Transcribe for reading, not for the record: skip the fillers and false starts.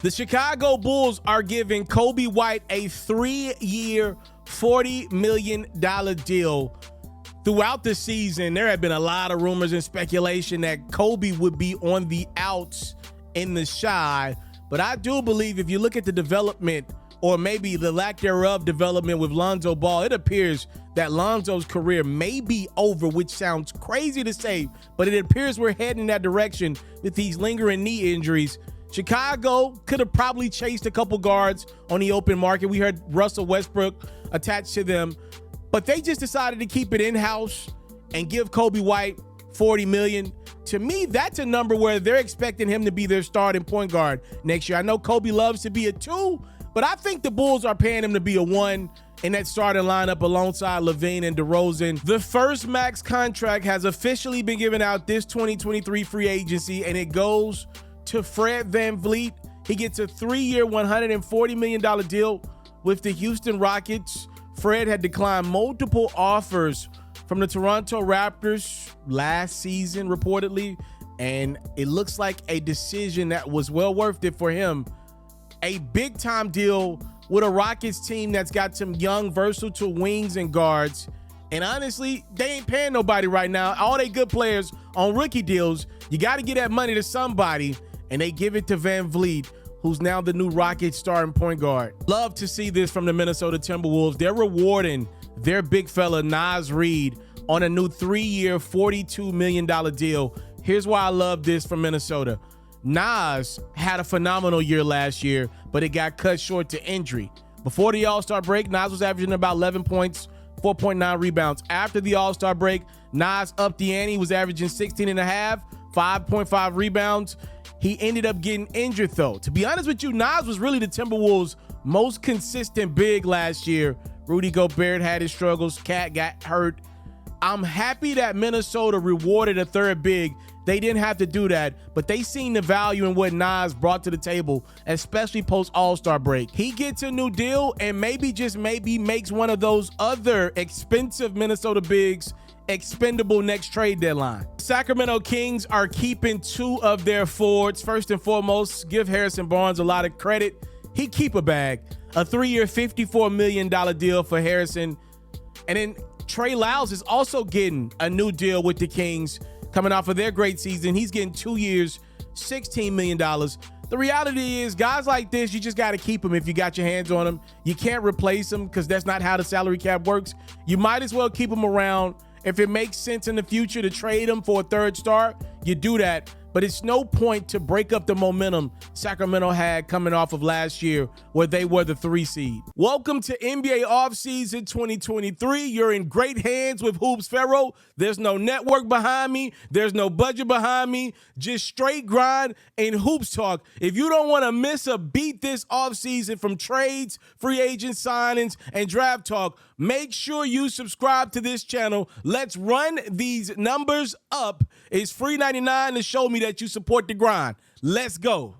The Chicago Bulls are giving Coby White a 3-year, $40 million deal. Throughout the season, there have been a lot of rumors and speculation that Coby would be on the outs in the Chi. But I do believe if you look at the development, or maybe the lack thereof development with Lonzo Ball, it appears that Lonzo's career may be over, which sounds crazy to say, but it appears we're heading in that direction with these lingering knee injuries. Chicago could have probably chased a couple guards on the open market. We heard Russell Westbrook attached to them, but they just decided to keep it in-house and give Coby White $40 million. To me, that's a number where they're expecting him to be their starting point guard next year. I know Coby loves to be a 2, but I think the Bulls are paying him to be a 1 in that starting lineup alongside LaVine and DeRozan. The first max contract has officially been given out this 2023 free agency, and it goes to Fred VanVleet. He gets a 3-year, $140 million deal with the Houston Rockets. Fred had declined multiple offers from the Toronto Raptors last season, reportedly, and it looks like a decision that was well worth it for him. A big-time deal with a Rockets team that's got some young, versatile wings and guards. And honestly, they ain't paying nobody right now. All they good players on rookie deals. You got to get that money to somebody, and they give it to VanVleet, who's now the new Rockets starting point guard. Love to see this from the Minnesota Timberwolves. They're rewarding their big fella, Naz Reid, on a new 3-year, $42 million deal. Here's why I love this from Minnesota. Naz had a phenomenal year last year, but it got cut short to injury. Before the All-Star break, Naz was averaging about 11 points, 4.9 rebounds. After the All-Star break, Naz upped the ante, was averaging 16.5, 5.5 rebounds. He ended up getting injured, though. To be honest with you, Naz was really the Timberwolves' most consistent big last year. Rudy Gobert had his struggles. Cat got hurt. I'm happy that Minnesota rewarded a third big. They didn't have to do that, but they seen the value in what Naz brought to the table, especially post All-Star break. He gets a new deal and maybe, just maybe, makes one of those other expensive Minnesota bigs expendable next trade deadline. Sacramento Kings are keeping 2 of their forwards. First and foremost, give Harrison Barnes a lot of credit. He keep a bag. A 3-year, $54 million deal for Harrison. And then Trey Lyles is also getting a new deal with the Kings coming off of their great season. He's getting 2 years, $16 million. The reality is, guys like this, you just got to keep them if you got your hands on them. You can't replace them because that's not how the salary cap works. You might as well keep them around. If it makes sense in the future to trade them for a third star, you do that. But it's no point to break up the momentum Sacramento had coming off of last year where they were the 3 seed. Welcome to NBA offseason 2023. You're in great hands with Hoops FERRO. There's no network behind me. There's no budget behind me. Just straight grind and hoops talk. If you don't want to miss a beat this offseason from trades, free agent signings, and draft talk, make sure you subscribe to this channel. Let's run these numbers up. It's free $99 to show me that you support the grind. Let's go.